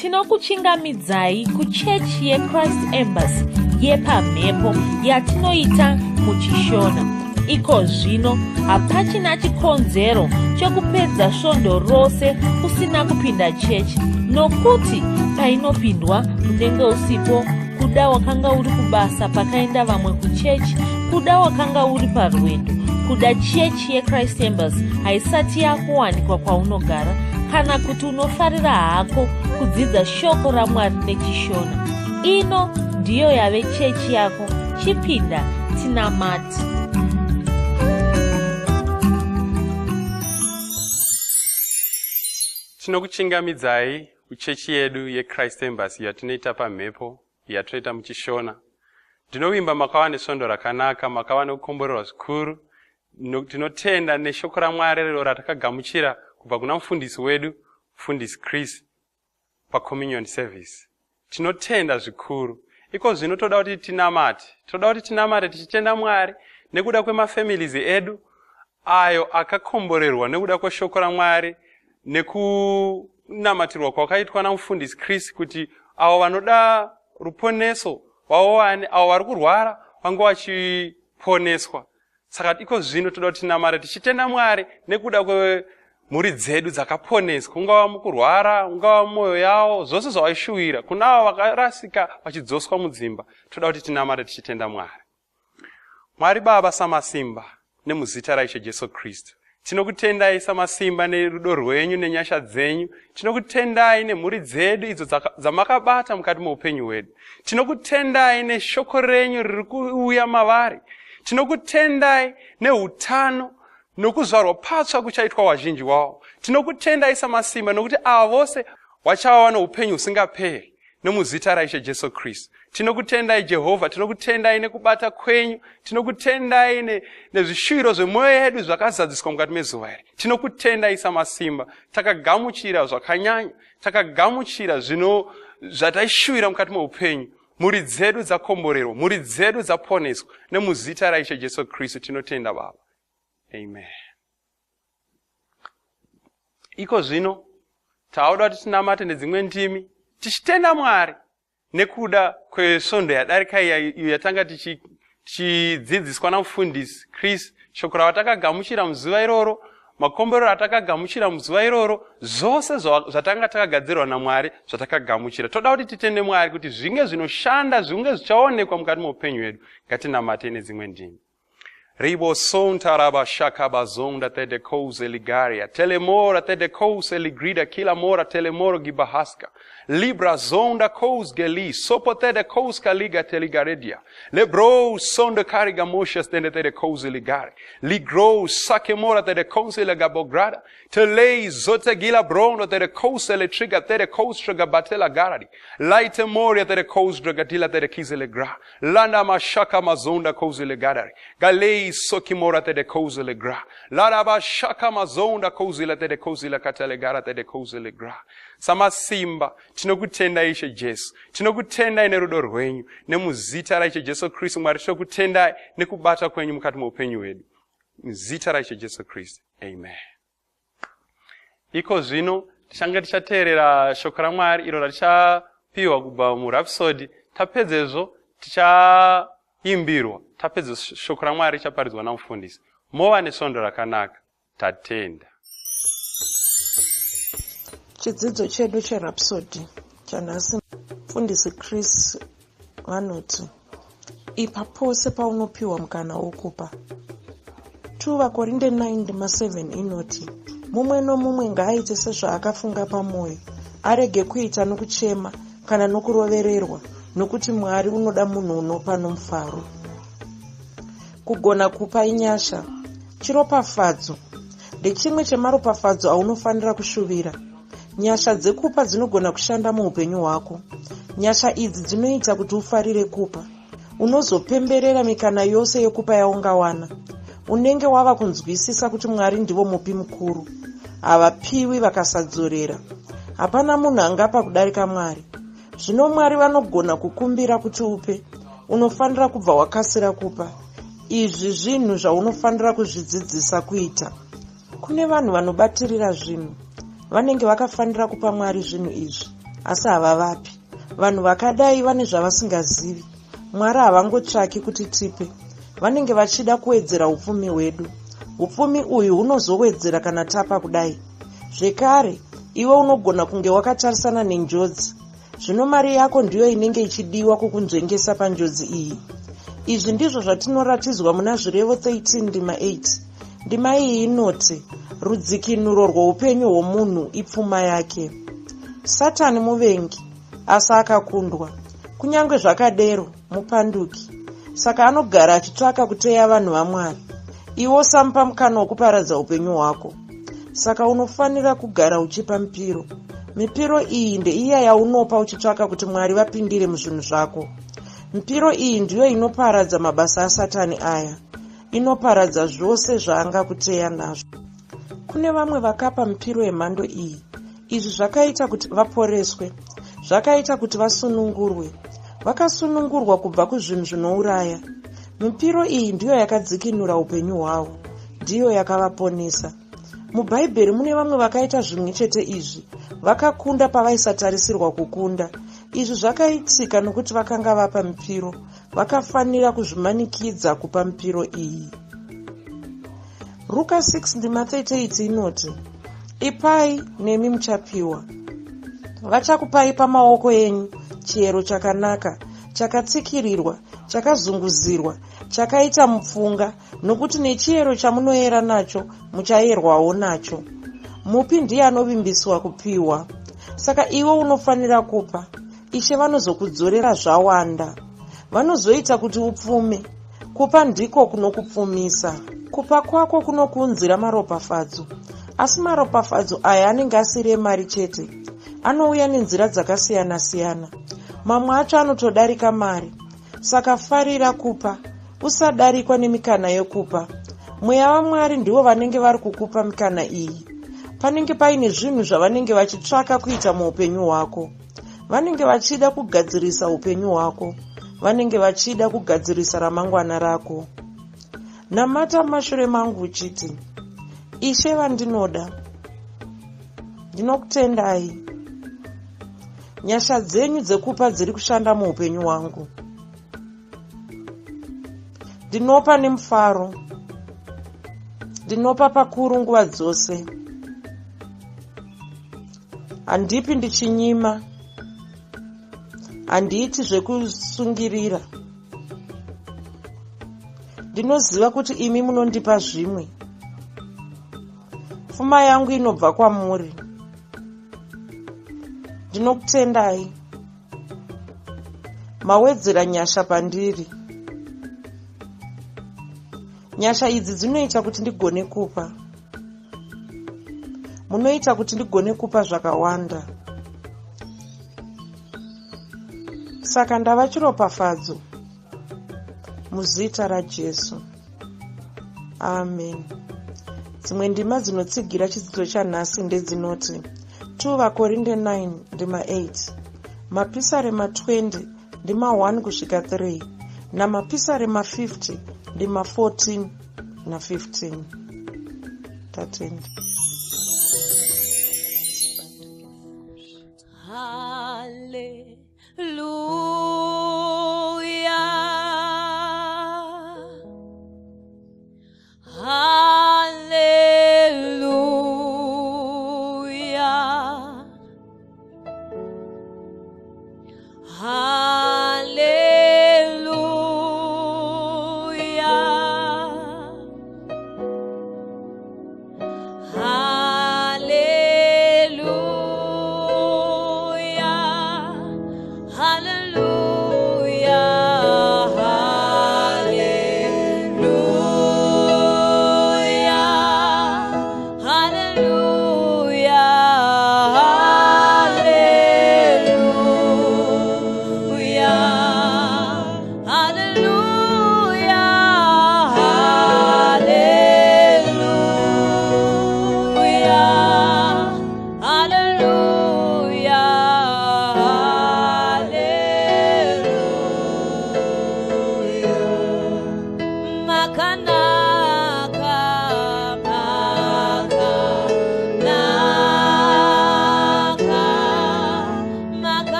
tinokuchingamidzai kuchechi yeChrist Embassy yepamhepo yatinoita muchishona. Iko zvino hapachina chikonzero chokupedza svondo rose usina kupinda chechi, nokuti painopindwa unenge usipo, kuda wakanga uri kubasa pakaenda vamwe kuchechi, kuda wakanga uri parwendo, kuda chechi yeChrist Embassy haisati yakuwanikwa kwaunogara, kana kuti unofarira hako kudzidza shoko raMwari nechishona. Ino ndiyo yave chechi yako. Chipinda tinamati. Tinokuchingamidzai kuchechi yedu yeChrist Embassy yatinoita pamhepo yatinoita muchishona. Ndinovimba makava nesvondo rakanaka, makava nekukomborerwa zvikuru. Tinotenda neshoko raMwari rero ratakagamuchira kubva kuna mufundisi wedu, mufundisi Chris, paCommunion Service. Tinotenda zvikuru. Iko zvino toda kuti tinamate tichitenda Mwari nekuda kwemafamilies edu ayo akakomborerwa nekuda kweshoko raMwari, nekunamatirwa kwakaitwa namufundisi Chris kuti avo vanoda ruponeso vawane, avo vari kurwara vange vachiponeswa. Saka iko zvino toda kuti tinamate tichitenda Mwari nekuda kwemhuri dzedu dzakaponeswa, ungava mukurwara, ungava mwoyo yavo, zvose zvavaishuwira, kuna avo vakarasika vachidzoswa mudzimba. Toda kuti tinamate tichitenda Mwari. Mwari Baba samasimba, nemuzita raIshe Jesu Kristu, tinokutendai samasimba nerudo rwenyu nenyasha dzenyu. Tinokutendai nemhuri dzedu idzo dzamakabata mukati muupenyu hwedu. Tinokutendai neshoko renyu riri kuuya mavari. Tinokutendai neutano nokuzvarwa patsva kuchaitwa wazhinji wavo. Tinokutendai samasimba nokuti ava vose vachava noupenyu husingaperi nomuzita raIshe Jesu Kristu. Tinokutendai Jehovha, tinokutendai nekubata kwenyu, tinokutendai nezvishuviro zvemwoyo yedu zvakazadziswa mukati mezuva iri. Tinokutendai samasimba, takagamuchira zvakanyanya, takagamuchira zvino zvataishuvira mukati meupenyu. Mhuri dzedu dzakomborerwa, mhuri dzedu dzaponeswa, nemuzita raIshe Jesu Kristu tinotenda Baba. Amen. Iko zvino tauda kuti tinamate nedzimwe ndimi tichitenda Mwari nekuda kwesvondo yadarika iyo yatanga tichidzidziswa namufundisi Chris, shoko ratakagamuchira muzuva iroro, makomborero atakagamuchira muzuva iroro, zvose zvatanga takagadzirwa naMwari zvatakagamuchira. Toda kuti titende Mwari kuti zvinge zvinoshanda, zvinge zvichaonekwa mukati muupenyu hwedu. Ngatinamate nedzimwe ndimi. Ribo sonta raba shaka bazonda tede kouze ligaria. Telemora tede kouze ligrida kila mora telemoro gibahaska. Libra zonda kous geli. Sopo tede kous kaliga teligaredia. Lebro sonda kariga moshas tede kouze ligari. Ligro sake mora tede kouze legabograda. Telei zote gila brondo tede kouze le triga tede kous triga batela garadi. Laite moria tede kous dragatila tede kize legra. Landa mashaka mazonda kouze legadari. Galei sokimora tede kouze legra. Laraba shaka mazonda kouze la tede kouze la katalegara tede kouze legra. Samasimba, tinokutenda Ishe Jesu. Tinokutenda nerudo rwenyu, nemuzita raIshe Jesu Kristu Mwari, tinokutenda nekubata kwenyu mukati muupenyu hwedu. Muzita raIshe Jesu Kristu. Amen. Iko zvino tichange tichateerera shoko raMwari iro ratichapiwa kubva murhapsodi. Tapedzezvo tichaimbirwa. Tapedza shoko raMwari richaparidzwa namufundisi. Mova nesvondo rakanaka. Tatenda. Chidzidzo chedu cherhapsodi chanhasi, mufundisi Chris vanoti, ipa pose paunopiwa mukana wokupa. 2 Vakorinde 9:7 inoti, mumwe nomumwe ngaaite sezvaakafunga pamwoyo, arege kuita nokuchema kana nokurovererwa, nokuti Mwari unoda munhu unopa nomufaro. Kugona kupa inyasha, chiropafadzo, ndechimwe chemaropafadzo aunofanira kushuvira. Nyasha dzekupa dzinogona kushanda muupenyu hwako. Nyasha idzi dzinoita kuti ufarire kupa. Unozopemberera mikana yose yekupa yaungawana. Unenge wava kunzwisisa kuti Mwari ndivo mupi mukuru. Havapiwi vakasadzorera. Hapana munhu angapa kudarika Mwari. Zvino Mwari vanogona kukumbira kuti upe. Unofanira kubva wakasira kupa. Izvi zvinhu zvaunofanira kuzvidzidzisa kuita. Kune vanhu vanobatirira zvinhu. Vanenge vakafanira kupa Mwari zvinhu izvi. asi havavapi. Vanhu vakadai vane zvavasingazivi. Mwari havangotsvaki kuti tipe, vanenge vachida kuwedzera upfumi hwedu. Upfumi uyu hunozowedzera kana tapa kudai. Zvekare, iwe unogona kunge wakatarisana nenjodzi. Zvino mari yako ndiyo inenge ichidiwa kukunzvengesa panjodzi iyi. Izvi ndizvo zvatinoratidzwa muna Zvirevo 13:8. Ndima iyi inoti, rudzikinuro rwoupenyu hwomunhu ipfuma yake. Satani muvengi, asi akakundwa. Kunyange zvakadero, mupanduki. Saka anogara achitsvaka kuteya vanhu vaMwari. Iwo samupa mukana wokuparadza upenyu hwako. Saka unofanira kugara uchipa mipiro. Mipiro iyi ndeiya yaunopa uchitsvaka kuti Mwari vapindire muzvinhu zvako. Mipiro iyi ndiyo inoparadza mabasa aSatani aya. Inoparadza zvose zvaangakuteya nazvo. Kune vamwe vakapa mipiro yemhando iyi. Izvi zvakaita kuti vaporeswe. Zvakaita kuti vasunungurwe. Vakasunungurwa kubva kuzvinhu zvinouraya. Mipiro iyi ndiyo yakadzikinura upenyu hwavo. Ndiyo yakavaponesa. MuBhaibheri mune vamwe vakaita zvimwe chete izvi. Vakakunda pavaisatarisirwa kukunda. Izvi zvakaitika nokuti vakanga vapa mipiro. Vakafanira kuzvimanikidza kupa mipiro iyi. Luka 6:38 inoti, ipai nemi muchapiwa. Vachakupai pamaoko enyu chiyero chakanaka, chakatsikirirwa, chakazunguzirwa, chakaita mupfunga, nokuti nechiyero chamunoyera nacho muchayerwawo nacho. Mupi ndiye anovimbiswa kupiwa. Saka iwe unofanira kupa. Ishe vanozokudzorera zvawanda. Vanozoita kuti upfume. Kupa ndiko kunokupfumisa. Kupa kwako kunokuunzira maropafadzo. Asi maropafadzo aya anenge asiri emari chete. Anouya nenzira dzakasiyana-siyana. Mamwe acho anotodarika mari. Saka farira kupa. Usadarikwa nemikana yokupa. Mweya waMwari ndiwo vanenge vari kukupa mikana iyi. Panenge paine zvinhu zvavanenge vachitsvaka kuita muupenyu hwako. Vanenge vachida kugadzirisa upenyu hwako. Vanenge vachida kugadzirisa ramangwana rako. Namata mumashure mangu uchiti, Ishe vandinoda, ndinokutendai. Nyasha dzenyu dzekupa dziri kushanda muupenyu hwangu. Ndinopa nemufaro. Ndinopa pakuru nguva dzose. Handipi ndichinyima. Handiiti zvekusungirira. Ndinoziva kuti imi munondipa zvimwe. Pfuma yangu inobva kwamuri. Ndinokutendai. Mawedzera nyasha pandiri. Nyasha idzi dzinoita kuti ndigone kupa. Munoita kuti ndigone kupa zvakawanda. Saka ndava chiropafadzo. Muzita raJesu. Amen. Dzimwe ndima dzinotsigira chidzidzo chanhasi ndedzinoti 2 Vakorinde 9:8, Mapisarema 20:1-3 naMapisarema 50:14-15. Tatende.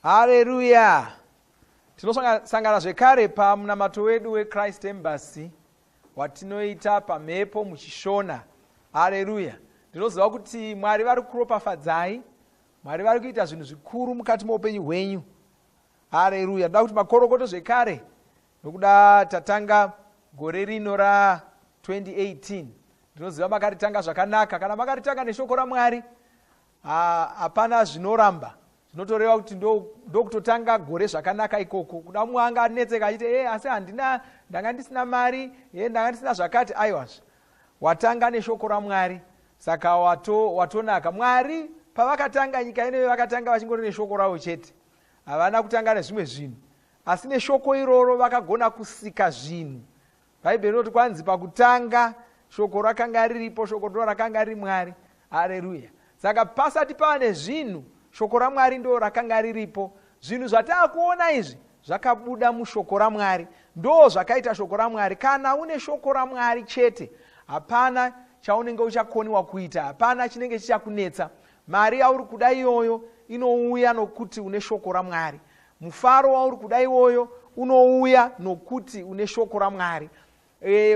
Haleluya. Tinosangana zvekare pamunamato wedu weChrist Embassy watinoita pamhepo muchishona. Haleluya. Ndinoziva kuti Mwari vari kuropafadzai, Mwari vari kuita zvinhu zvikuru mukati meupenyu hwenyu. Haleluya. Ndoda kuti makorokoto zvekare nokuda tatanga gore rino ra 2018. Ndinoziva makaritanga zvakanaka. Kana makaritanga neshoko raMwari, hapana zvinoramba. Zvinotoreva kuti ndokutotanga gore zvakanaka ikoko. Kuda mumwe anga anetseka achiti asi ndanga ndisina mari, ndanga ndisina zvakati. Aiwazve, watanga neshoko raMwari, saka watonaka. Mwari pavakatanga nyika ino vakatanga vachingori neshoko ravo chete. Havana kutanga nezvimwe zvinhu, asi neshoko iroro vakagona kusika zvinhu. Bhaibheri rinoti kwanzi pakutanga shoko rakanga riripo, shoko ndo rakanga riri Mwari. Haleluya. Saka pasati pava nezvinhu, shoko raMwari ndo rakanga riripo. Zvinhu zvataakuona izvi zvakabuda mushoko raMwari, ndo zvakaita shoko raMwari. Kana une shoko raMwari chete, hapana chaunenge uchakoniwa kuita, hapana chinenge chichakunetsa. Mari yauri kuda iyoyo inouya nokuti une shoko raMwari. Mufaro wauri kuda iwoyo unouya nokuti une shoko raMwari.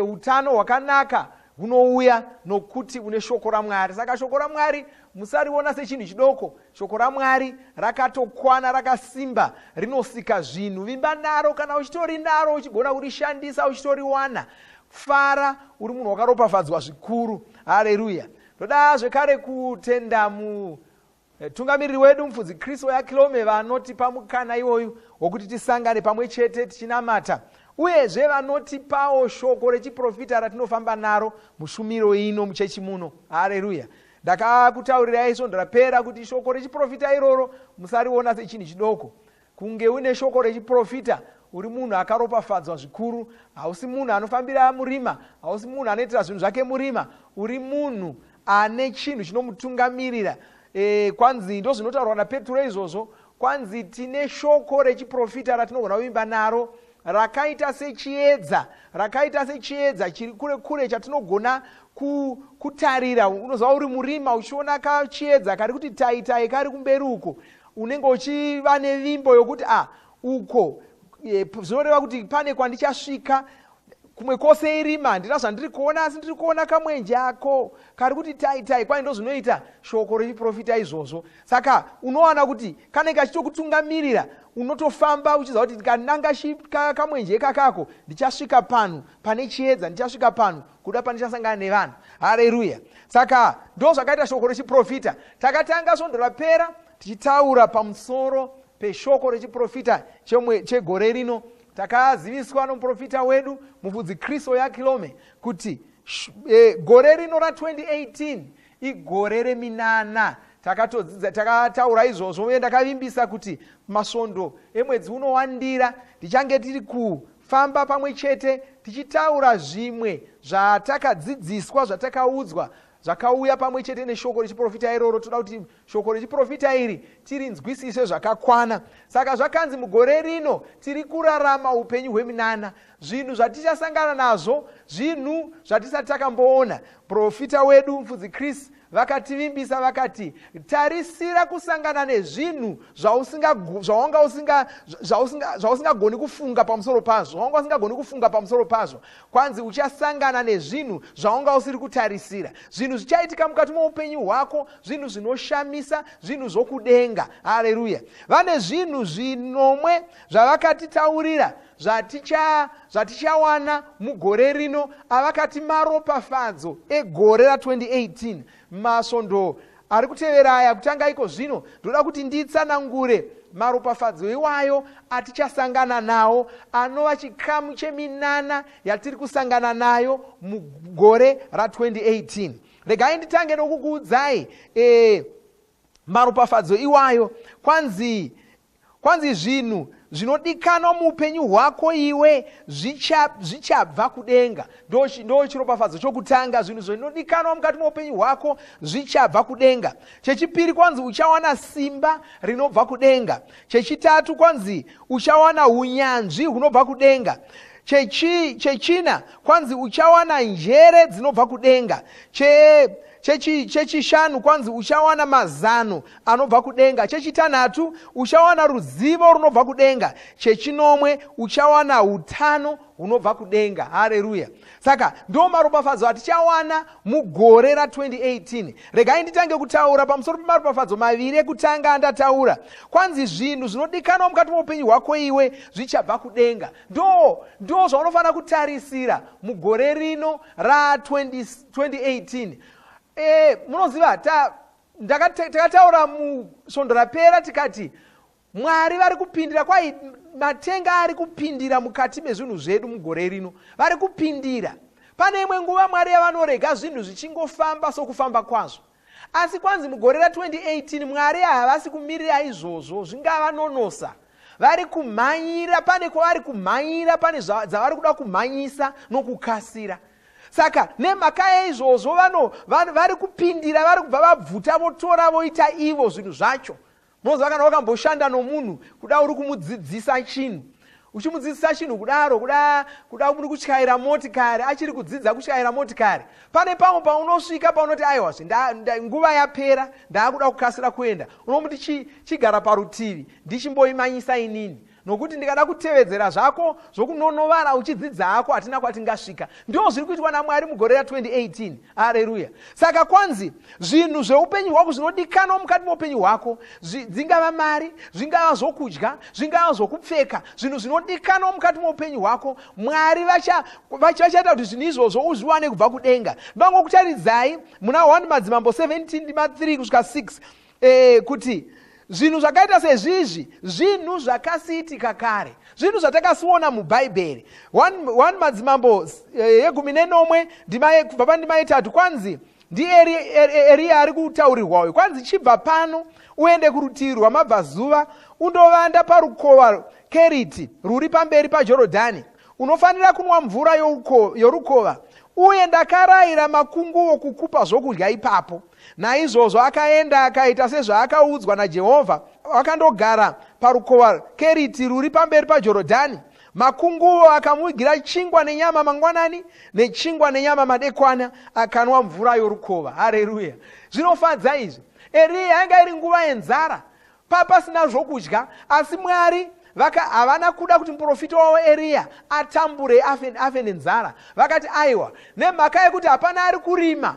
Utano hwakanaka hunouya nokuti une shoko raMwari. Saka shoko raMwari musariona sechinhu chidoko. Shoko raMwari rakatokwana, rakasimba, rinosika zvinhu. Vimba naro, kana uchitori naro uchigona kurishandisa, uchitoriwana. Fara, uri munhu wakaropafadzwa zvikuru. Haleluya. Ndoda zvekare kutenda mutungamiriri wedu mufudzi Kristu yaKilome vanotipa mukana iwoyu wokuti tisangane pamwe chete tichinamata. Uyezve vanotipawo shoko rechiprofita ratinofamba naro mushumiro ino muchechi muno. Haleluya. Ndakakutaurirai izvo ndarapera kuti shoko rechiprofita iroro musariona sechinhu chidoko. Kunge une shoko rechiprofita, uri munhu akaropafadzwa zvikuru. Hausi munhu anofambira murima, hausi munhu anoitira zvinhu zvake murima, uri munhu ane chinhu chinomutungamirira. Kwanzi ndo zvinotaurwa naPetro izvozvo, kwanzi tine shoko rechiprofita ratinogona kuvimba naro, rakaita sechiedza chiri kure kure chatinogona kutarira. Unoziva uri murima uchiona kachiedza kari kuti tai kari kumberi uko, unenge uchiva nevimbo yokuti uko zvinoreva kuti pane kwandichasvika, kumwe kwose irima handina zvandiri kuona, asi ndiri kuona kamwenje ako kari kuti tai kwai ndo zvinoita shoko rechiprofita izvozvo. Saka unowana kuti kanenge achitokutungamirira, unotofamba uchiziva kuti ndikandanga kamwenje kakako ndichasvika pano pane chiedza, ndichasvika pano kuda pandichasangana nevanhu. Haleluya. Saka ndo zvakaita shoko rechiprofita. Takatanga svondo rapera tichitaura pamusoro peshoko rechiprofita chegore rino. Takaziviswa nomuprofita wedu mufudzi Kristo Yakilome kuti gore rino ra2018 igore reminana. Takataura izvozvo uye ndakavimbisa kuti masvondo emwedzi unowandira tichange tiri kufamba pamwe chete tichitaura zvimwe zvatakadzidziswa, zvatakaudzwa, zvakauya pamwe chete neshoko rechiprofita iroro. Toda kuti shoko rechiprofita iri tirinzwisise zvakakwana. Saka zvakanzi mugore rino tiri kurarama upenyu hweminana, zvinhu zvatichasangana nazvo, zvinhu zvatisati takamboona. Profita wedu mufudzi Kristu vakativimbisa vakati, tarisira kusangana nezvinhu zvausingagoni kufunga pamusoro pazvo, zvawanga usingagoni kufunga pamusoro pazvo. Kwanzi uchasangana nezvinhu zvaunga usiri kutarisira, zvinhu zvichaitika mukati moupenyu hwako, zvinhu zvinoshamisa, zvinhu zvokudenga. Haleluya. Vane zvinhu zvinomwe zvavakatitaurira zvatichawana mugore rino, avakati maropafadzo egore ra2018. Masvondo ari kutevera aya kutanga iko zvino ndoda kuti nditsanangure maropafadzo iwayo atichasangana nawo, anova chikamu cheminana yatiri kusangana nayo mugore ra2018. Regai nditange nokukuudzai maropafadzo iwayo. Kwanzi zvinhu zvinodikanwa muupenyu hwako iwe zvichabva kudenga. Ndo chiropafadzo chokutanga, zvinhu zvinodikanwa mukati meupenyu hwako zvichabva kudenga. Chechipiri, kwanzi uchawana simba rinobva kudenga. Chechitatu, kwanzi uchawana unyanzvi hunobva kudenga. Chechina, kwanzi uchawana njere dzinobva kudenga. Chechishanu, kwanzi uchawana mazano anobva kudenga. Chechitanhatu, uchawana ruzivo runobva kudenga. Chechinomwe, uchawana utano hunobva kudenga. Haleluya. Saka ndo maropafadzo atichawana mugore ra2018. Regai nditange kutaura pamusoro pemaropafadzo maviri ekutanga andataura. Kwanzi zvinhu zvinodikanwa mukati meupenyu hwako iwe zvichabva kudenga. Ndo zvaunofanira kutarisira mugore rino ra2018. Munoziva takataura musvondo rapera tikati Mwari vari kupindira, kwai matenga ari kupindira mukati mezvinhu zvedu mugore rino. Vari kupindira. Pane imwe nguva Mwari yavanorega zvinhu zvichingofamba sokufamba kwazvo. Asi kwanzi mugore ra2018 Mwari havasi kumirira izvozvo, zvingava nonosa. Vari kumhanyira, pane kwavari kumhanyira, pane dzavari kuda kumhanyisa nokukasira. Saka nemhaka yeizvozvo vari kupindira, vari kubva vabvuta votora voita ivo zvinhu zvacho. Munoziva kana wakamboshanda nomunhu kuda uri kumudzidzisa chinhu, uchimudzidzisa chinhu kudaro kuda muri kutyaira motikari, achiri kudzidza kutyaira motikari, pane pamwe paunosvika paunoti aiwa nguva yapera ndaakuda kukasira kuenda, unomuti chigara parutivi ndichimboimanyisa inini, nokuti ndikada kutevedzera zvako zvokunonovara uchidzidza hako hatina kwatingasvika. Ndo zviri kuitwa naMwari mugore ra2018. Haleluya. Saka kwanzi zvinhu zveupenyu hwako zvinodikanwa mukati meupenyu hwako, dzingava mari, zvingava zvokudya, zvingava zvokupfeka, zvinhu zvinodikanwa mukati meupenyu hwako, Mwari vachaita kuti zvinhu izvozvo uzviwane kubva kudenga. Ndangokutaridzai muna 1 Madzimambo 17:3 kusvika 6 kuti zvinhu zvakaita sezvizvi zvinhu zvakasiitika kare, zvinhu zvatakasiona mubhaibheri. 1 Madzimambo 14 kubva pandima 3 kwanzi ndiEriya ari kutaurirwayo. Kwanzi chibva pano uende kurutivi rwamabvazuva undovanda parukova Keriti ruri pamberi paJorodhani, unofanira kunwa mvura yorukova, uye ndakarayira makunguo kukupa zvokudya ipapo. Naizvozvo akaenda akaita sezvaakaudzwa naJehovha, akandogara parukova Keriti ruri pamberi paJorodhani. Makunguo akamuvigira chingwa nenyama mangwanani nechingwa nenyama madekwana, akanwa mvura yorukova. Haleluya. Zvinofadza izvi. Eriya yanga iri nguva yenzara. pasina zvokudya, asi Mwari havana kuda kuti muprofita wavo Eria atambure afe nenzara. Vakati aiwa, nemhaka yekuti hapana ari kurima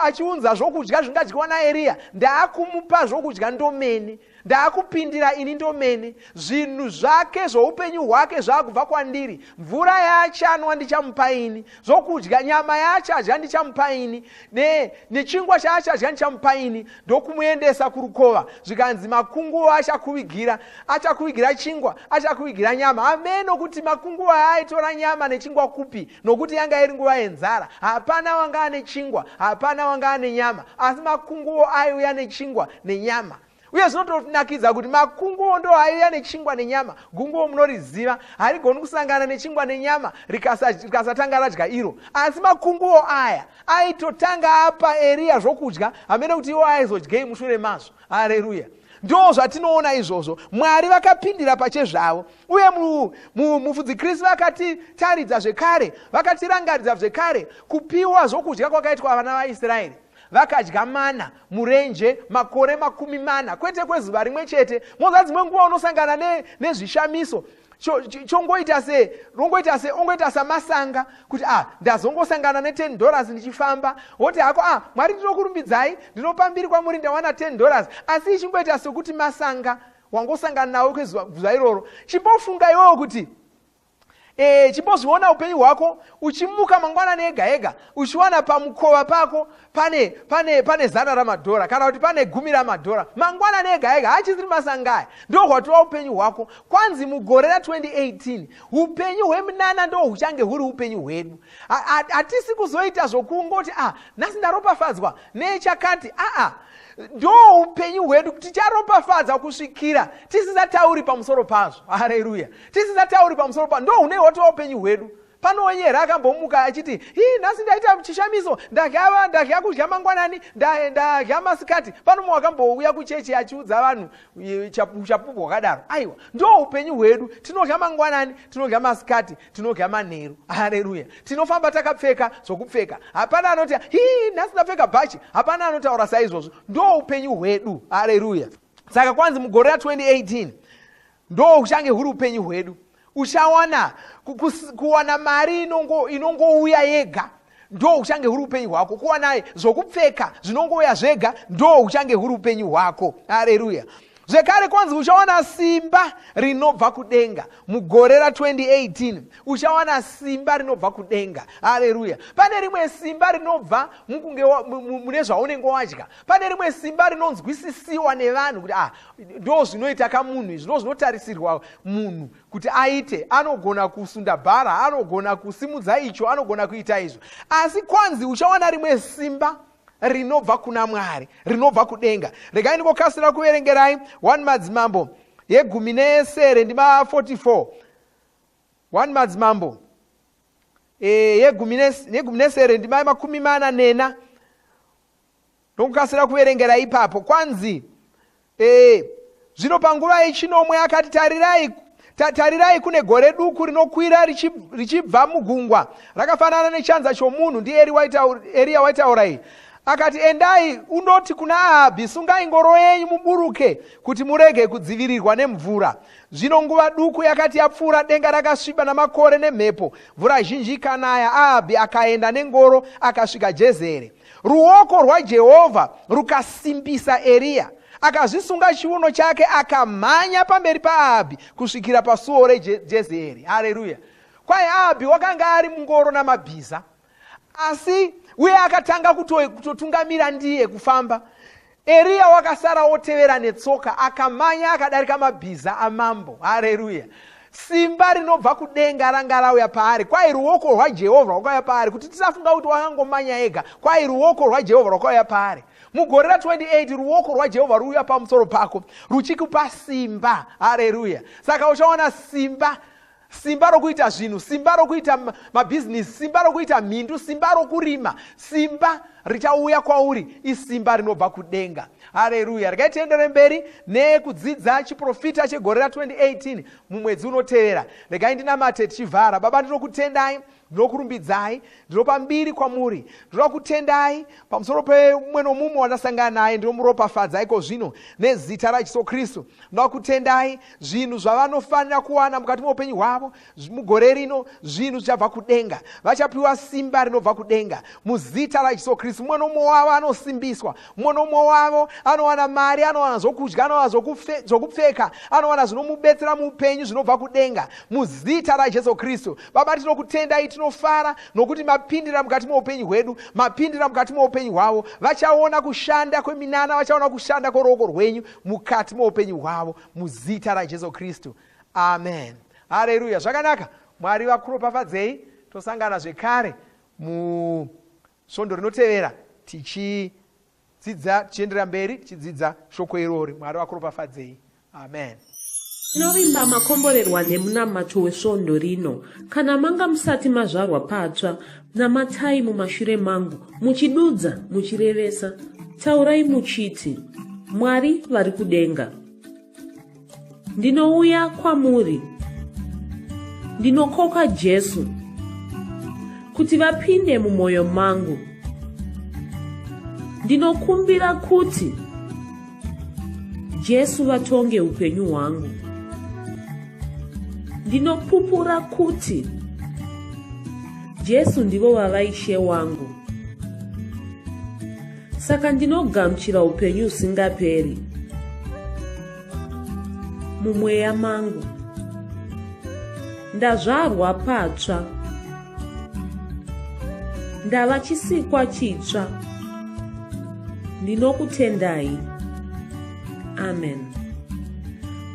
achiunza zvokudya zvingadyiwa naEria, ndaakumupa zvokudya ndomene, ndaakupindira ini ndomene. Zvinhu zvake zvoupenyu hwake zvakubva kwandiri. Mvura yaachanwa ndichamupa ini, zvokudya nyama yaachadya ndichamupa ini, nechingwa chaachadya ndichamupa ini. Ndokumuendesa kurukova, zvikanzi makunguo achakuvigira chingwa, achakuvigira nyama. Hamene nokuti makunguo aitora nyama nechingwa kupi, nokuti yanga iri nguva yenzara. Hapana wanga ane chingwa, hapana wanga ane nyama, asi makunguo aiuya nechingwa nenyama. Uye zvinotonakidza kuti makunguo ndo aiuya nechingwa nenyama. Gunguo munoriziva harigoni kusangana nechingwa nenyama rikasatanga radya iro, asi makunguo aya aitotanga apa Eria zvokudya, hamene kuti iwo aizodyei mushure mazvo. Haleluya. Ndo zvatinoona izvozvo. Mwari vakapindira pachezvavo. Uye mufudzi Kristu vakatitaridza zvekare, vakatirangaridza zvekare kupiwa zvokudya kwakaitwa vana vaIsraeri. Vakadya mana murenje makore 40, kwete kwezuva rimwe chete. Moza dzimwe nguva unosangana nezvishamiso ongoita samasanga kuti ndazongosangana $10 ndichifamba, woti hako Mwari ndinokurumbidzai, ndinopa mbiri kwamuri ndawana $10, asi ichingoita sekuti masanga wangosangana nawo kwezuva iroro. Chimbofunga iwewo kuti chimbozviona upenyu hwako uchimuka mangwanani ega ega uchiwana pamukova pako pane $100 kana kuti pane $10 mangwanani ega ega, hachisiri masangaya. Ndo hwatova upenyu hwako. Kwanzi mugore ra2018 upenyu hweminana ndo huchange huri upenyu hwedu. Hatisi kuzoita zvokungoti nhasi ndaropafadzwa nechakati. Ndo upenyu hwedu ticharopafadza kusvikira tisisatauri pamusoro pazvo. Haleluya. Tisisatauri pamusoro pazvo. Ndo hune hwatova upenyu hwedu. Pano wenyera akambomuka achiti nhasi ndaita chishamiso, ndadya kudya mangwanani, ndadya masikati. Pano mumwe akambouya kuchechi achiudza vanhu uchapupu hwakadaro. Aiwa, ndo upenyu hwedu. Tinodya mangwanani, tinodya masikati, tinodya manheru. Haleluya. Tinofamba takapfeka zvokupfeka. Hapana anoti nhasi ndapfeka bhachi. Hapana anotaura saizvozvo. Ndo upenyu hwedu. Haleluya. Saka kwanzi mugore ra2018 ndo uchange huri upenyu hwedu. Uchawana kuwana mari inongouya yega, ndo uchange huri upenyu hwako. Kuwana zvokupfeka zvinongouya zvega, ndo uchange huri upenyu hwako. Haleluya. Zvekare kwanzi uchawana simba rinobva kudenga. Mugore ra2018 uchawana simba rinobva kudenga. Haleluya. Pane rimwe simba rinobva mune zvaunenge wadya. Pane rimwe simba rinonzwisisiwa nevanhu kuti ndo zvinoita kamunhu, izvo zvinotarisirwa munhu kuti aite. Anogona kusunda bhara, anogona kusimudza icho, anogona kuita izvo. Asi kwanzi uchawana rimwe simba rinobva kuna Mwari, rinobva kudenga. Regai ndingokasira kuverengerai 1 Madzimambo ye17:44. 1 Madzimambo ye17:44. Ndokukasira kuverengera ipapo. Kwanzi zvino panguva yechinomwe akati tarirai kune gore duku rinokwira richibva mugungwa, rakafanana nechanza chomunhu. Ndi Eria waitaura iyi. Akati endai unoti kuna Ahabhi, sungai ngoro yenyu muburuke kuti murege kudzivirirwa nemvura. Zvino nguva duku yakati yapfuura, denga rakasviba namakore nemhepo, mvura zhinji ikanaya. Ahabhi akaenda nengoro akasvika Jezeri. Ruoko rwaJehovha rukasimbisa Eria, akazvisunga chiuno chake akamhanya pamberi paAhabhi kusvikira pasuo reJezeri. Haleluya. Kwai Ahabhi wakanga ari mungoro namabhiza, asi uye akatanga kutotungamira ndiye kufamba. Eria wakasara otevera netsoka, akamhanya akadarika mabhiza amambo. Haleluya. Simba rinobva kudenga ranga rauya paari. Kwai ruoko rwaJehovha rwakauya paari, kuti tisafunga kuti wakangomhanya ega. Kwai ruoko rwaJehovha rwakauya paari. Mugore ra28 ruoko rwaJehovha ruuya pamusoro pako ruchikupa simba. Haleluya. Saka uchaona simba rokuita zvinhu, simba rokuita mabhizinesi, simba rokuita mhindu, simba rokurima, simba richauya kwauri isimba rinobva kudenga. Haleluya. Regai tiendere mberi nekudzidza chiprofita chegore ra2018 mumwedzi unotevera. Regai ndinamate tichivhara. Baba, ndinokutendai, ndinokurumbidzai, ndinopa mbiri kwamuri, ndinokutendai pamusoro pemumwe nomumwe wandasangana naye, ndinomuropafadzai ko zvino nezita raJesu Kristu. Ndinokutendai zvinhu zvavanofanira kuwana mukati muupenyu hwavo mugore rino, zvinhu zvichabva kudenga. Vachapiwa simba rinobva kudenga muzita raJesu Kristu. Mumwe nomumwe wavo anosimbiswa, mumwe nomumwe wavo anowana mari, anowana zvokudya, anowana zvokupfeka, anowana zvinomubetsera muupenyu zvinobva kudenga muzita raJesu Kristu. Baba, tinokutendai, tinofara nokuti mapindira mukati muupenyu hwedu, mapindira mukati muupenyu hwavo. Vachaona kushanda kweminana, vachaona kushanda kworuoko rwenyu mukati muupenyu hwavo muzita raJesu Kristu. Amen. Haleluya. Zvakanaka. Mwari vakuropafadzei. Tosangana zvekare musvondo rinotevera tichienderera mberi tichidzidza shoko irori. Mwari vakuropafadzei. Amen. Tinovimba makomborerwa nemunamato wesvondo rino. Kana manga musati mazvarwa patsva, namatai mumashure mangu, muchidudza, muchirevesa, taurai muchiti, Mwari vari kudenga, ndinouya kwamuri, ndinokoka Jesu kuti vapinde mumwoyo mangu. Ndinokumbira kuti Jesu vatonge upenyu hwangu. Ndinopupura kuti Jesu ndivo vavaishe wangu. Saka ndinogamuchira upenyu usingaperi mumweya mangu. Ndazvarwa patsva, ndava chisikwa chitsva. Ndinokutendai. Amen.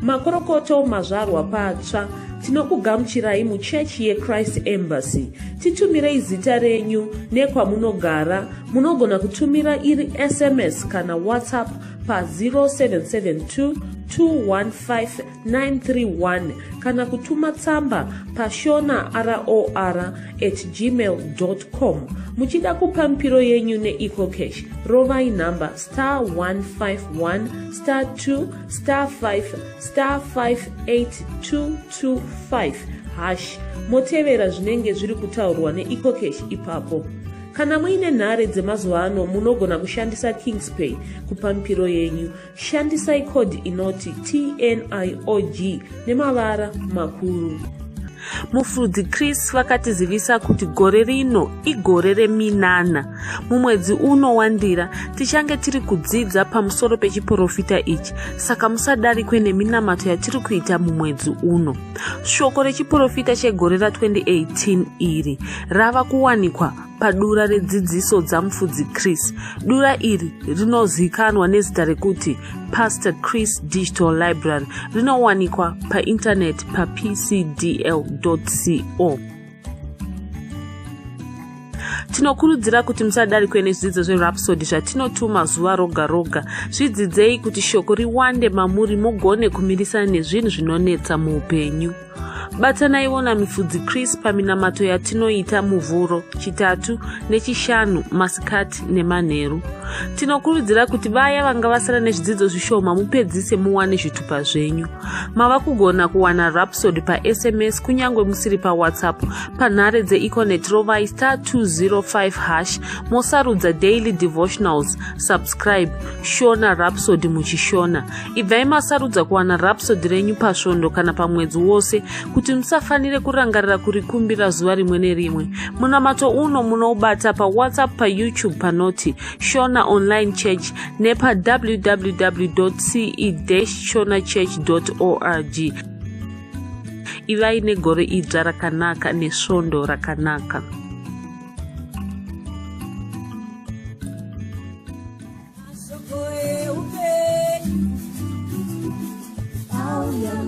Makorokoto mazvarwa patsva, tinokugamuchirai muchechi yeChrist Embassy. Titumirei zita renyu nekwamunogara. Munogona kutumira iri SMS kana WhatsApp pa 0772 215 kana kutuma tsamba pa shona@gmail.com. Muchida kupa mpiro yenyu neEcocash, rovai namba *151*2*5*58225# motevera zvinenge zviri kutaurwa neEcocash ipapo. Kana muine nhare dzemazuva ano munogona kushandisa KingsPay kupa mpiro yenyu. Shandisai kodi inoti TNIOG nemavara makuru. Mufudzi Chris vakatizivisa kuti gore rino igore reminana. Mumwedzi uno wandira tichange tiri kudzidza pamusoro pechiprofita ichi, saka musadarikwe neminamato yatiri kuita mumwedzi uno. Shoko rechiprofita chegore ra2018 iri rava kuwanikwa padura redzidziso dzamufudzi Chris. Dura iri rinozikanwa nezita rekuti Pastor Chris Digital Library. Rinowanikwa painternet pa pcdl.co. Tinokurudzira kuti musadarikwe nezvidzidzo zveRhapsody zvatinotuma zuva roga roga. Zvidzidzei kuti shoko riwande mamuri mugone kumirisana nezvinhu zvinonetsa muupenyu. Batanaiwo namufudzi Chris paminamato yatinoita muvhuro, chitatu nechishanu, masikati nemanheru. Tinokurudzira kuti vaya vanga vasara nezvidzidzo zvishoma mupedzise muwane zvitupa zvenyu. Mava kugona kuwana Rhapsody pa SMS kunyangwe musiri pa WhatsApp. Panhare dzeEconet rovai *205# mosarudza Daily Devotionals. Subscribe Shona Rhapsody muchishona. Ibvai masarudza kuwana Rhapsody renyu pasvondo kana pamwedzi wose kuti musafanire kurangarira kurikumbira zuva rimwe nerimwe. Munamato uno munoubata pa WhatsApp, pa YouTube panoti Shona Online Church nepa www.ce-shonachurch.org. Ivai negore idzva rakanaka nesvondo rakanaka. Oh, yeah,